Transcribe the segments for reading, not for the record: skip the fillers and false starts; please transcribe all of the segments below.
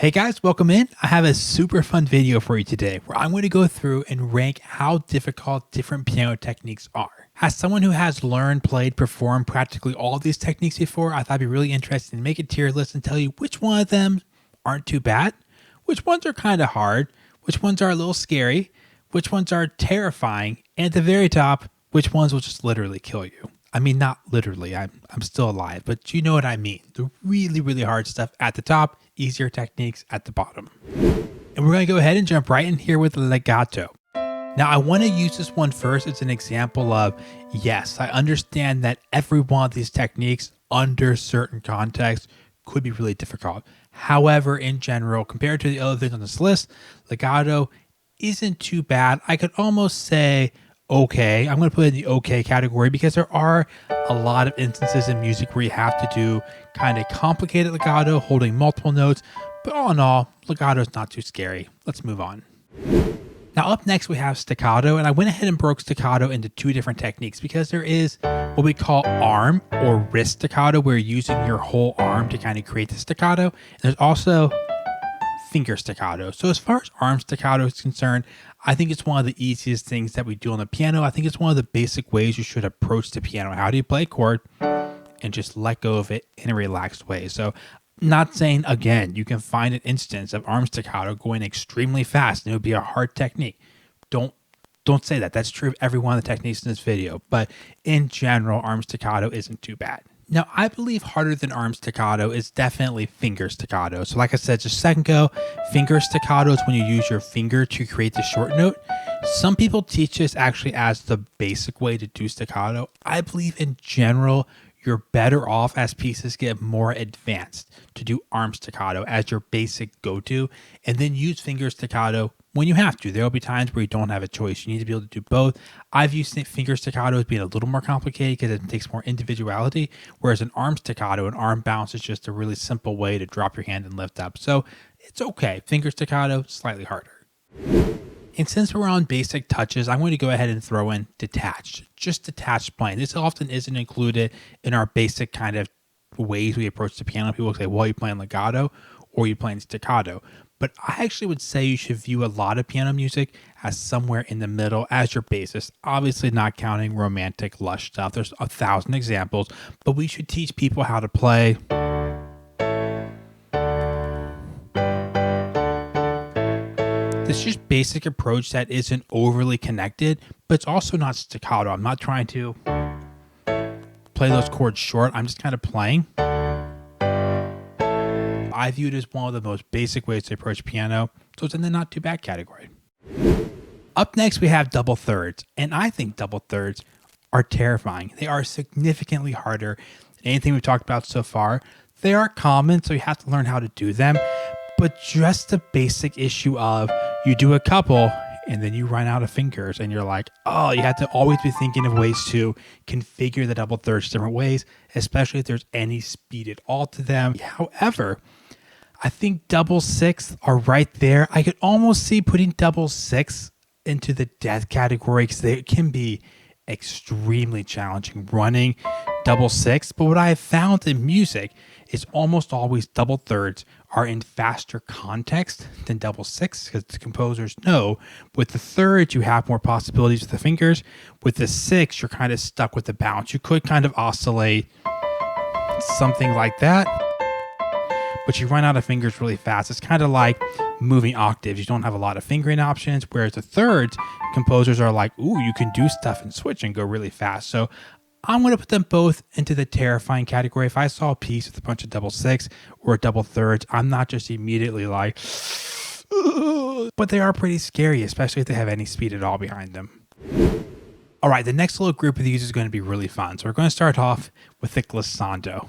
Hey guys, welcome in. I have a super fun video for you today where I'm going to go through and rank how difficult different piano techniques are. As someone who has learned, played, performed practically all of these techniques before, I thought it'd be really interesting to make a tier list and tell you which one of them aren't too bad, which ones are kind of hard, which ones are a little scary, which ones are terrifying, and at the very top, which ones will just literally kill you. I mean, not literally, I'm still alive, but you know what I mean. The really, really hard stuff at the top, easier techniques at the bottom. And we're going to go ahead and jump right in here with legato. Now, I want to use this one first as an example of, yes, I understand that every one of these techniques under certain contexts could be really difficult. However, in general, compared to the other things on this list, legato isn't too bad. I could almost say okay. I'm going to put it in the okay category because there are a lot of instances in music where you have to do kind of complicated legato, holding multiple notes. But all in all, legato is not too scary. Let's move on. Now up next we have staccato, and I went ahead and broke staccato into two different techniques because there is what we call arm or wrist staccato, where you're using your whole arm to kind of create the staccato. And there's also finger staccato. So as far as arm staccato is concerned, I think it's one of the easiest things that we do on the piano. I think it's one of the basic ways you should approach the piano. How do you play a chord and just let go of it in a relaxed way? So not saying, again, you can find an instance of arm staccato going extremely fast and it would be a hard technique. Don't say that. That's true of every one of the techniques in this video. But in general, arm staccato isn't too bad. Now, I believe harder than arm staccato is definitely finger staccato. So like I said just a second ago, finger staccato is when you use your finger to create the short note. Some people teach this actually as the basic way to do staccato. I believe in general, you're better off as pieces get more advanced to do arm staccato as your basic go-to, and then use finger staccato when you have to. There will be times where you don't have a choice. You need to be able to do both. I've used finger staccato as being a little more complicated because it takes more individuality, whereas an arm staccato, an arm bounce is just a really simple way to drop your hand and lift up. So it's okay. Finger staccato, slightly harder. And since we're on basic touches, I'm going to go ahead and throw in detached, just detached playing. This often isn't included in our basic kind of ways we approach the piano. People say, well, you're playing legato or you're playing staccato. But I actually would say you should view a lot of piano music as somewhere in the middle as your basis. Obviously not counting romantic, lush stuff. There's 1,000 examples, but we should teach people how to play this just basic approach that isn't overly connected, but it's also not staccato. I'm not trying to play those chords short. I'm just kind of playing. I view it as one of the most basic ways to approach piano, so it's in the not too bad category. Up next, we have double thirds, and I think double thirds are terrifying. They are significantly harder than anything we've talked about so far. They are common, so you have to learn how to do them, but just the basic issue of you do a couple and then you run out of fingers and you're like, oh, you have to always be thinking of ways to configure the double thirds different ways, especially if there's any speed at all to them. However, I think double sixths are right there. I could almost see putting double sixths into the death category because they can be extremely challenging running double sixths. But what I have found in music is almost always double thirds are in faster context than double sixths because the composers know with the thirds you have more possibilities with the fingers. With the sixth, you're kind of stuck with the bounce. You could kind of oscillate something like that, but you run out of fingers really fast. It's kind of like moving octaves. You don't have a lot of fingering options, whereas the thirds, composers are like, ooh, you can do stuff and switch and go really fast. So I'm going to put them both into the terrifying category. If I saw a piece with a bunch of double sixths or double thirds, I'm not just immediately like, ugh, but they are pretty scary, especially if they have any speed at all behind them. All right, the next little group of these is going to be really fun. So we're going to start off with the glissando.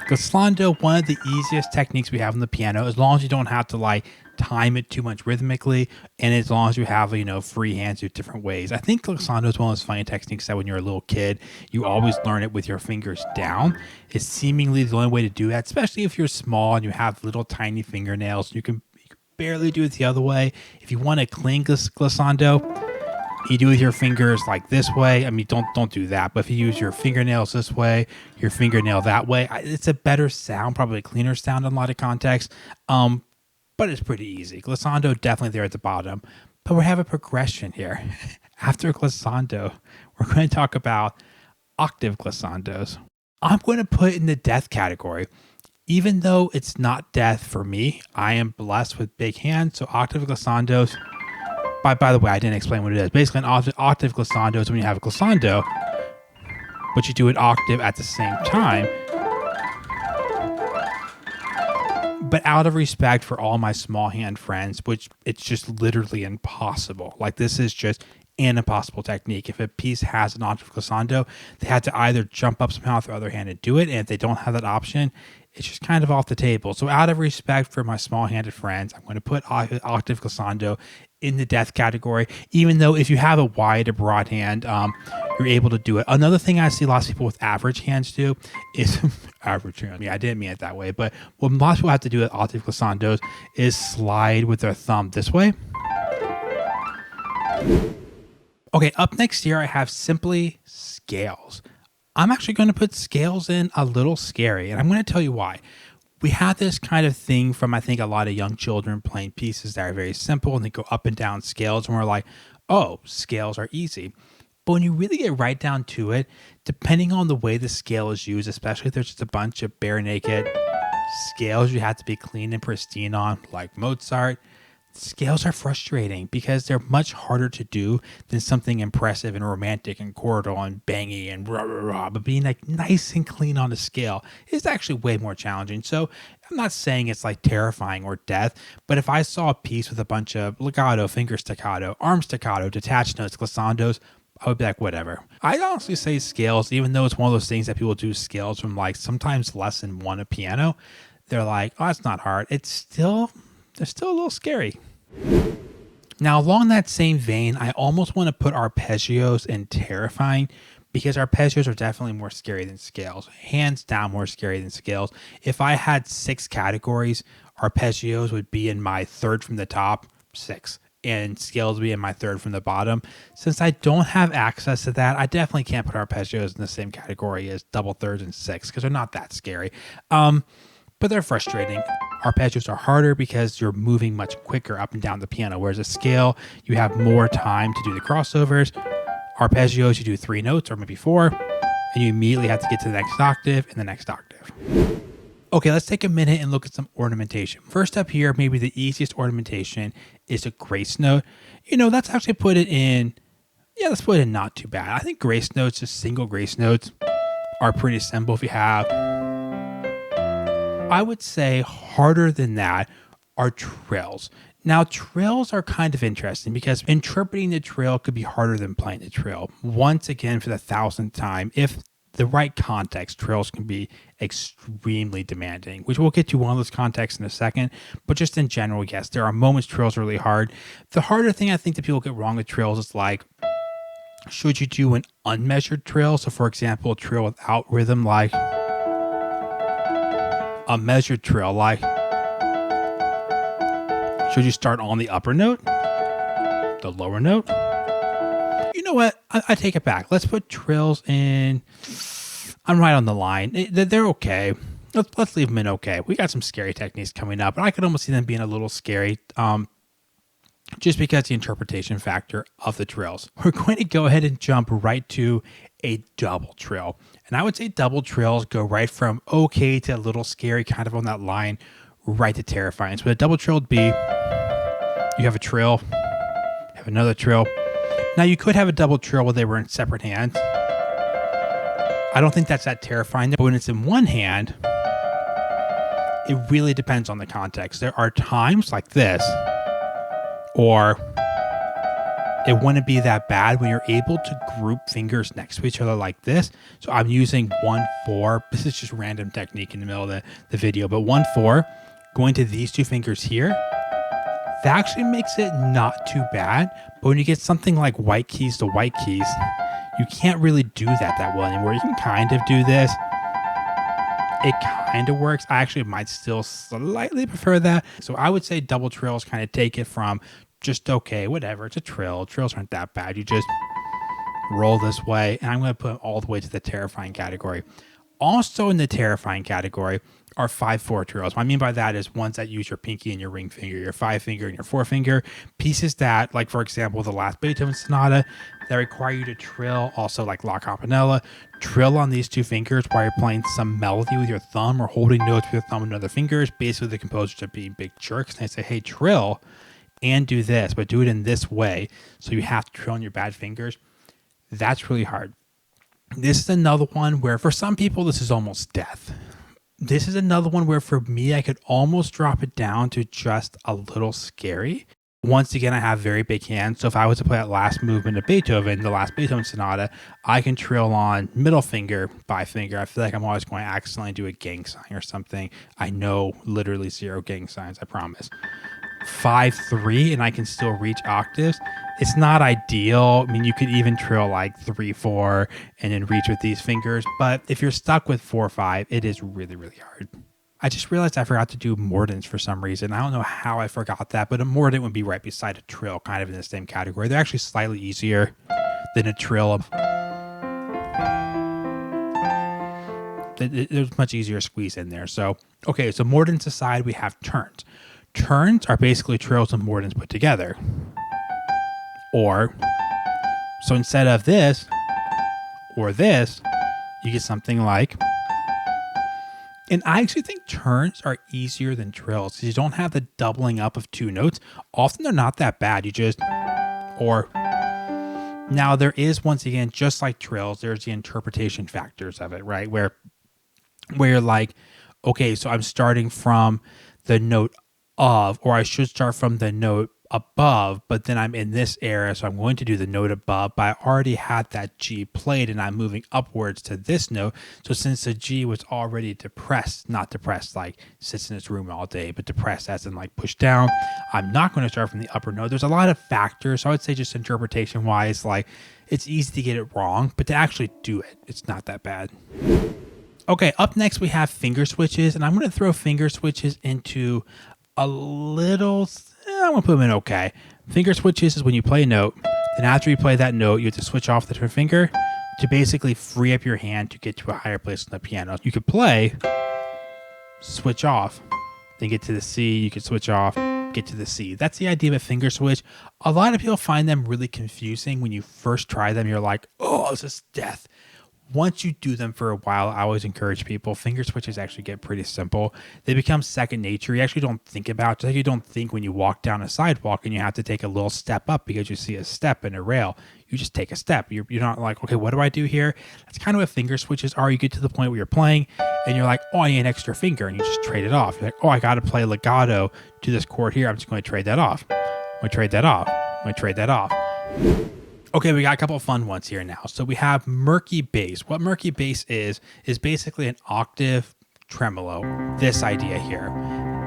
Glissando, one of the easiest techniques we have on the piano, as long as you don't have to like time it too much rhythmically, and as long as you have, free hands do different ways. I think glissando is one of those funny techniques that when you're a little kid, you always learn it with your fingers down. It's seemingly the only way to do that, especially if you're small and you have little tiny fingernails. You can barely do it the other way. If you want a clean glissando, You do with your fingers like this way. I mean, don't do that. But if you use your fingernails this way, your fingernail that way, it's a better sound, probably a cleaner sound in a lot of contexts. But it's pretty easy. Glissando definitely there at the bottom. But we have a progression here. After glissando, we're going to talk about octave glissandos. I'm going to put in the death category. Even though it's not death for me, I am blessed with big hands. So octave glissandos. By the way, I didn't explain what it is. Basically, an octave glissando is when you have a glissando, but you do an octave at the same time. But out of respect for all my small hand friends, which it's just literally impossible. Like, this is just an impossible technique. If a piece has an octave glissando, they have to either jump up somehow with their other hand and do it. And if they don't have that option, it's just kind of off the table. So out of respect for my small-handed friends, I'm going to put octave glissando in the death category, even though if you have a wide or broad hand, you're able to do it. Another thing I see lots of people with average hands do is average hand. I didn't mean it that way, but what lots of people have to do with octave glissandos is slide with their thumb this way. Okay, up next here, I have simply scales. I'm actually going to put scales in a little scary, and I'm going to tell you why. We have this kind of thing from, I think, a lot of young children playing pieces that are very simple, and they go up and down scales, and we're like, oh, scales are easy. But when you really get right down to it, depending on the way the scale is used, especially if there's just a bunch of bare naked scales you have to be clean and pristine on, like Mozart, scales are frustrating because they're much harder to do than something impressive and romantic and chordal and bangy and rah, rah, rah. But being like nice and clean on a scale is actually way more challenging. So I'm not saying it's like terrifying or death, but if I saw a piece with a bunch of legato, finger staccato, arm staccato, detached notes, glissandos, I would be like, whatever. I'd honestly say scales, even though it's one of those things that people do scales from like sometimes less than one a piano, they're like, oh, it's not hard. They're still a little scary. Now, along that same vein, I almost want to put arpeggios in terrifying because arpeggios are definitely more scary than scales. Hands down more scary than scales. If I had 6 categories, arpeggios would be in my third from the top, 6. And scales would be in my third from the bottom. Since I don't have access to that, I definitely can't put arpeggios in the same category as double thirds and 6 because they're not that scary. But they're frustrating. Arpeggios are harder because you're moving much quicker up and down the piano, whereas a scale, you have more time to do the crossovers. Arpeggios, you do 3 notes or maybe 4, and you immediately have to get to the next octave and the next octave. Okay, let's take a minute and look at some ornamentation. First up here, maybe the easiest ornamentation is a grace note. Let's actually put it in, let's put it in not too bad. I think grace notes, just single grace notes, are pretty simple if you have. I would say harder than that are trills. Now, trills are kind of interesting because interpreting the trill could be harder than playing the trill. Once again, for the 1,000th time, if the right context, trills can be extremely demanding, which we'll get to one of those contexts in a second. But just in general, yes, there are moments trills are really hard. The harder thing I think that people get wrong with trills is like, should you do an unmeasured trill? So, for example, a trill without rhythm, like a measured trill, like should you start on the upper note, the lower note? You know what? I take it back. Let's put trills in. I'm right on the line. They're okay. Let's leave them in okay. We got some scary techniques coming up, but I could almost see them being a little scary just because the interpretation factor of the trills. We're going to go ahead and jump right to a double trill. And I would say double trills go right from okay to a little scary, kind of on that line, right to terrifying. So what a double trill would be, you have a trill, you have another trill. Now you could have a double trill where they were in separate hands. I don't think that's that terrifying, but when it's in one hand, it really depends on the context. There are times like this, or it wouldn't be that bad when you're able to group fingers next to each other like this. So I'm using 1-4. This is just random technique in the middle of the video, but 1-4, going to these 2 fingers here, that actually makes it not too bad. But when you get something like white keys to white keys, you can't really do that well anymore. You can kind of do this. It kind of works. I actually might still slightly prefer that. So I would say double trills kind of take it from just okay, whatever. It's a trill. Trills aren't that bad. You just roll this way, and I'm going to put them all the way to the terrifying category. Also in the terrifying category are 5/4 trills. What I mean by that is ones that use your pinky and your ring finger, your 5 finger and your 4 finger. Pieces that, like for example, the last Beethoven sonata, that require you to trill, also like La Campanella, trill on these 2 fingers while you're playing some melody with your thumb or holding notes with your thumb and other fingers. Basically, the composers are being big jerks, and they say, hey, trill and do this, but do it in this way. So you have to trill on your bad fingers. That's really hard. This is another one where for some people, this is almost death. This is another one where for me, I could almost drop it down to just a little scary. Once again, I have very big hands. So if I was to play that last movement of Beethoven, the last Beethoven sonata, I can trill on middle finger by finger. I feel like I'm always going to accidentally do a gang sign or something. I know literally 0 gang signs, I promise. 5/3, and I can still reach octaves. It's not ideal. I mean, you could even trill like 3/4 and then reach with these fingers. But if you're stuck with 4/5, it is really, really hard. I just realized I forgot to do Mordents for some reason. I don't know how I forgot that, but a Mordent would be right beside a trill, kind of in the same category. They're actually slightly easier than a trill. There's much easier squeeze in there. So, okay, so Mordents aside, we have turns. Turns are basically trills and Mordents put together. Or, so instead of this or this, you get something like, and I actually think turns are easier than trills because you don't have the doubling up of 2 notes. Often they're not that bad. You just, or, now there is, once again, just like trills, there's the interpretation factors of it, right? Where you're like, okay, so I'm starting from the note of, or I should start from the note above, but then I'm in this area, so I'm going to do the note above, but I already had that G played and I'm moving upwards to this note. So since the G was already depressed, not depressed like sits in its room all day, but depressed as in like pushed down, I'm not going to start from the upper note. There's a lot of factors. So I would say just interpretation wise, like it's easy to get it wrong, but to actually do it, it's not that bad. Okay, up next we have finger switches, and I'm going to throw finger switches into a little, I'm going to put them in okay. Finger switches is when you play a note, then after you play that note, you have to switch off the different finger to basically free up your hand to get to a higher place on the piano. You could play, switch off, then get to the C, you could switch off, get to the C. That's the idea of a finger switch. A lot of people find them really confusing. When you first try them, you're like, oh, this is death. Once you do them for a while, I always encourage people, finger switches actually get pretty simple. They become second nature. You actually don't think about it. Just like you don't think when you walk down a sidewalk and you have to take a little step up because you see a step in a rail. You just take a step. You're not like, okay, what do I do here? That's kind of what finger switches are. You get to the point where you're playing and you're like, oh, I need an extra finger, and you just trade it off. You're like, oh, I got to play legato to this chord here. I'm just going to trade that off. I'm going to trade that off. I'm going to trade that off. Okay, we got a couple of fun ones here now. So we have murky bass. What murky bass is basically an octave tremolo, this idea here.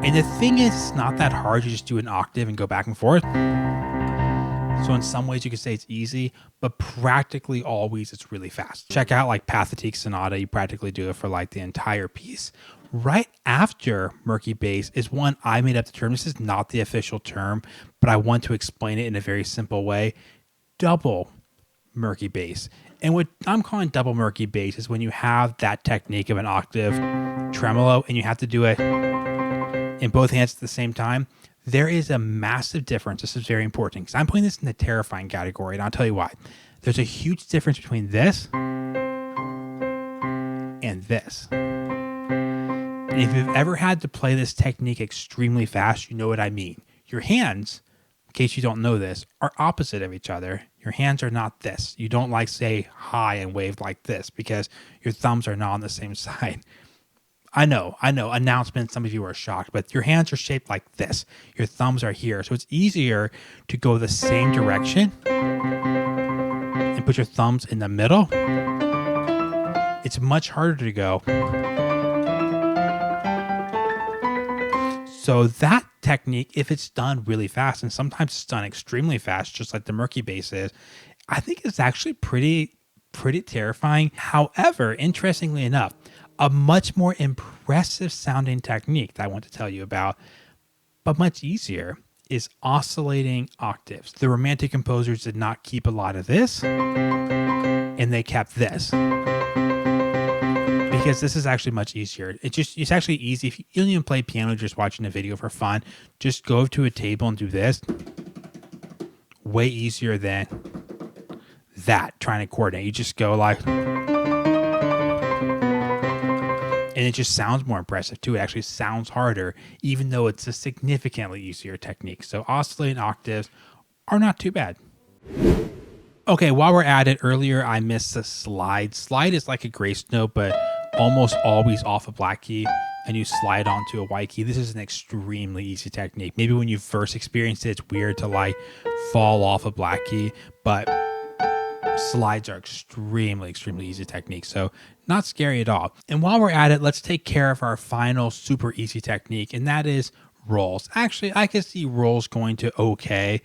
And the thing is, it's not that hard. You just do an octave and go back and forth. So in some ways you could say it's easy, but practically always it's really fast. Check out like Pathetique Sonata. You practically do it for like the entire piece. Right after murky bass is one I made up the term. This is not the official term, but I want to explain it in a very simple way. Double murky bass. And what I'm calling double murky bass is when you have that technique of an octave tremolo and you have to do it in both hands at the same time. There is a massive difference. This is very important because I'm putting this in the terrifying category, and I'll tell you why. There's a huge difference between this and this. And if you've ever had to play this technique extremely fast, you know what I mean. Your hands, in case you don't know this, are opposite of each other. Your hands are not this. You don't like say hi and wave like this because your thumbs are not on the same side. I know. Announcement, some of you are shocked, but your hands are shaped like this. Your thumbs are here. So it's easier to go the same direction and put your thumbs in the middle. It's much harder to go. So that technique, if it's done really fast, and sometimes it's done extremely fast, just like the murky bass is, I think it's actually pretty terrifying. However, interestingly enough, a much more impressive sounding technique that I want to tell you about, but much easier, is oscillating octaves. The Romantic composers did not keep a lot of this, and they kept this. Because this is actually much easier. It's actually easy. If you don't even play piano, just watching a video for fun, just go to a table and do this. Way easier than that, trying to coordinate. You just go like, and it just sounds more impressive too. It actually sounds harder, even though it's a significantly easier technique. So oscillating octaves are not too bad. Okay, while we're at it, earlier I missed the slide. Slide is like a grace note, but almost always off a black key, and you slide onto a white key. This is an extremely easy technique. Maybe when you first experienced it, it's weird to like fall off a black key, but slides are extremely easy technique. So not scary at all. And while we're at it, let's take care of our final super easy technique, and that is rolls. Actually, I could see rolls going to okay,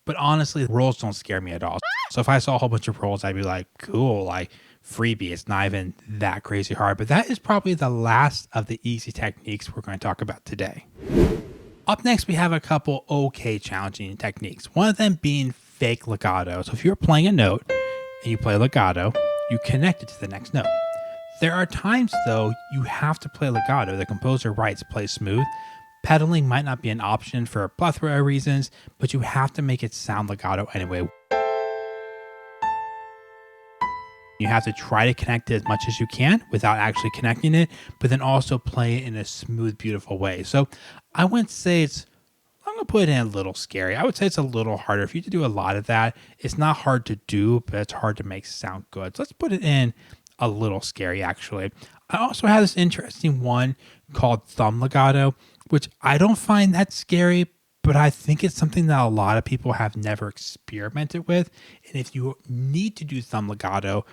but honestly, rolls don't scare me at all. So if I saw a whole bunch of rolls, I'd be like, cool, like freebie. It's not even that crazy hard, but that is probably the last of the easy techniques we're going to talk about today. Up next, we have a couple okay challenging techniques. One of them being fake legato. So if you're playing a note and you play legato, you connect it to the next note. There are times though, you have to play legato. The composer writes play smooth. Pedaling might not be an option for a plethora of reasons, but you have to make it sound legato anyway. You have to try to connect it as much as you can without actually connecting it, but then also play it in a smooth, beautiful way. So I wouldn't say I'm going to put it in a little scary. I would say it's a little harder. If you have to do a lot of that, it's not hard to do, but it's hard to make sound good. So let's put it in a little scary, actually. I also have this interesting one called thumb legato, which I don't find that scary, but I think it's something that a lot of people have never experimented with. And if you need to do thumb legato,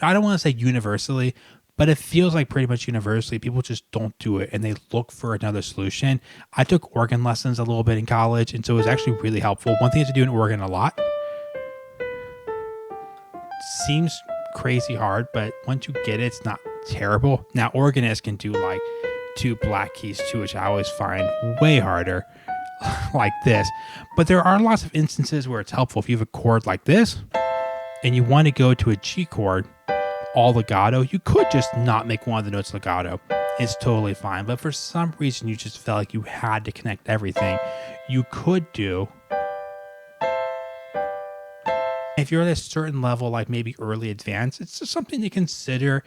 I don't want to say universally, but it feels like pretty much universally, people just don't do it and they look for another solution. I took organ lessons a little bit in college, and so it was actually really helpful. One thing to do in organ a lot. Seems crazy hard, but once you get it, it's not terrible. Now, organists can do like 2 black keys too, which I always find way harder, like this. But there are lots of instances where it's helpful. If you have a chord like this and you want to go to a G chord all legato, you could just not make one of the notes legato. It's totally fine. But for some reason, you just felt like you had to connect everything. You could do, if you're at a certain level, like maybe early advanced, it's just something to consider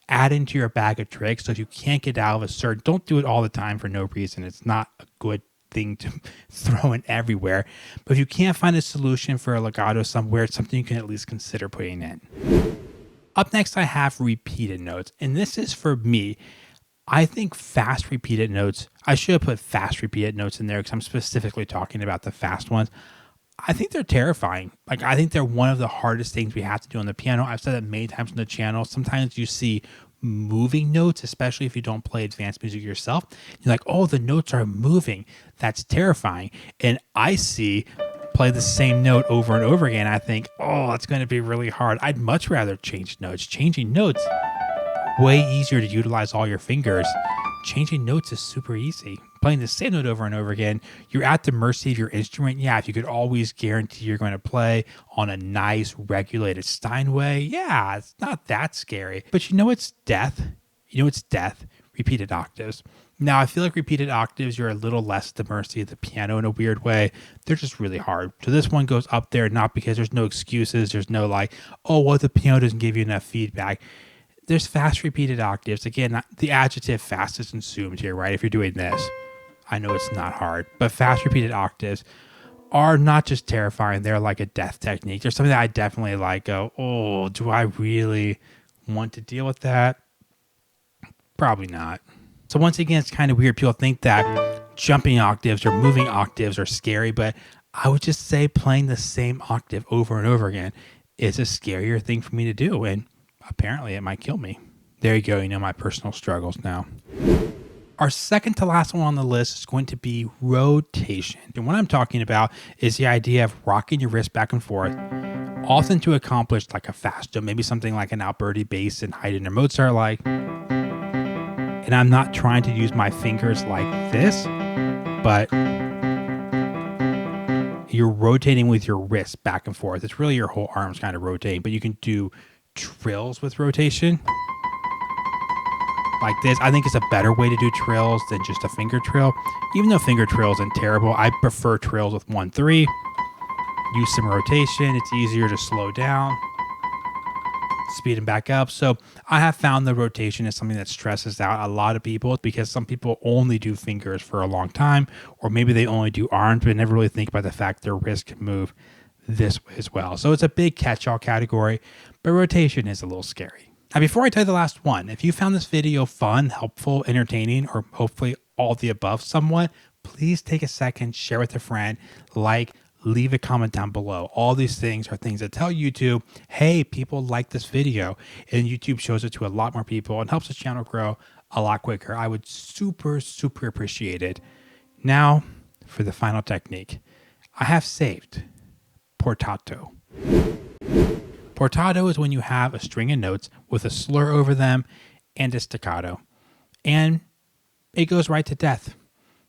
adding to your bag of tricks. So if you can't get out of a certain, don't do it all the time for no reason. It's not a good thing to throw in everywhere. But if you can't find a solution for a legato somewhere, it's something you can at least consider putting in. Up next, I have repeated notes. And this is for me. I think fast repeated notes, I should have put fast repeated notes in there because I'm specifically talking about the fast ones. I think they're terrifying. Like, I think they're one of the hardest things we have to do on the piano. I've said that many times on the channel. Sometimes you see moving notes, especially if you don't play advanced music yourself. You're like, oh, the notes are moving. That's terrifying. And I see play the same note over and over again. I think, oh, that's going to be really hard. I'd much rather change notes. Changing notes, way easier to utilize all your fingers. Changing notes is super easy. Playing the same note over and over again, you're at the mercy of your instrument. Yeah, if you could always guarantee you're going to play on a nice regulated Steinway, yeah, it's not that scary. But you know it's death? You know it's death? Repeated octaves. Now, I feel like repeated octaves, you're a little less at the mercy of the piano in a weird way. They're just really hard. So this one goes up there, not because there's no excuses. There's no like, oh, well, the piano doesn't give you enough feedback. There's fast repeated octaves. Again, the adjective fast is assumed here, right? If you're doing this, I know it's not hard, but fast repeated octaves are not just terrifying. They're like a death technique. There's something that I definitely like go, oh, do I really want to deal with that? Probably not. So once again, it's kind of weird. People think that jumping octaves or moving octaves are scary, but I would just say playing the same octave over and over again is a scarier thing for me to do. And apparently it might kill me. There you go. You know my personal struggles now. Our second to last one on the list is going to be rotation. And what I'm talking about is the idea of rocking your wrist back and forth, often to accomplish like a fast jump, maybe something like an Alberti bass in Haydn or Mozart like. And I'm not trying to use my fingers like this, but you're rotating with your wrist back and forth. It's really your whole arm's kind of rotating, but you can do trills with rotation like this. I think it's a better way to do trills than just a finger trill. Even though finger trill isn't terrible, I prefer trills with 1-3. Use some rotation. It's easier to slow down, speed them back up. So I have found the rotation is something that stresses out a lot of people because some people only do fingers for a long time, or maybe they only do arms, but never really think about the fact their wrist can move this way as well. So it's a big catch-all category, but rotation is a little scary. Now, before I tell you the last one, if you found this video fun, helpful, entertaining, or hopefully all the above somewhat, please take a second, share with a friend, leave a comment down below. All these things are things that tell YouTube, hey, people like this video, and YouTube shows it to a lot more people and helps the channel grow a lot quicker. I would super, super appreciate it. Now, for the final technique, I have saved Portato. Portato is when you have a string of notes with a slur over them and a staccato, and it goes right to death.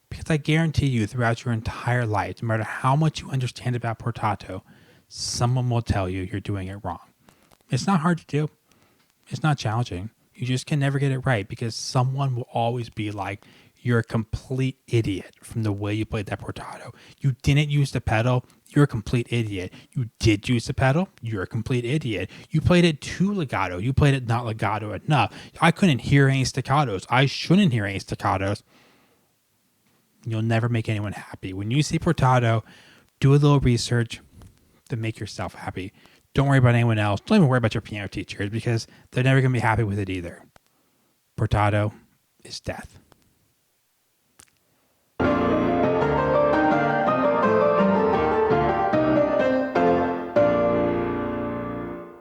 Because I guarantee you throughout your entire life, no matter how much you understand about Portato, someone will tell you you're doing it wrong. It's not hard to do. It's not challenging. You just can never get it right because someone will always be like, you're a complete idiot from the way you played that Portato. You didn't use the pedal. You're a complete idiot. You did use the pedal. You're a complete idiot. You played it too legato. You played it not legato enough. I couldn't hear any staccatos. I shouldn't hear any staccatos. You'll never make anyone happy. When you see Portato, do a little research to make yourself happy. Don't worry about anyone else. Don't even worry about your piano teachers because they're never going to be happy with it either. Portato is death.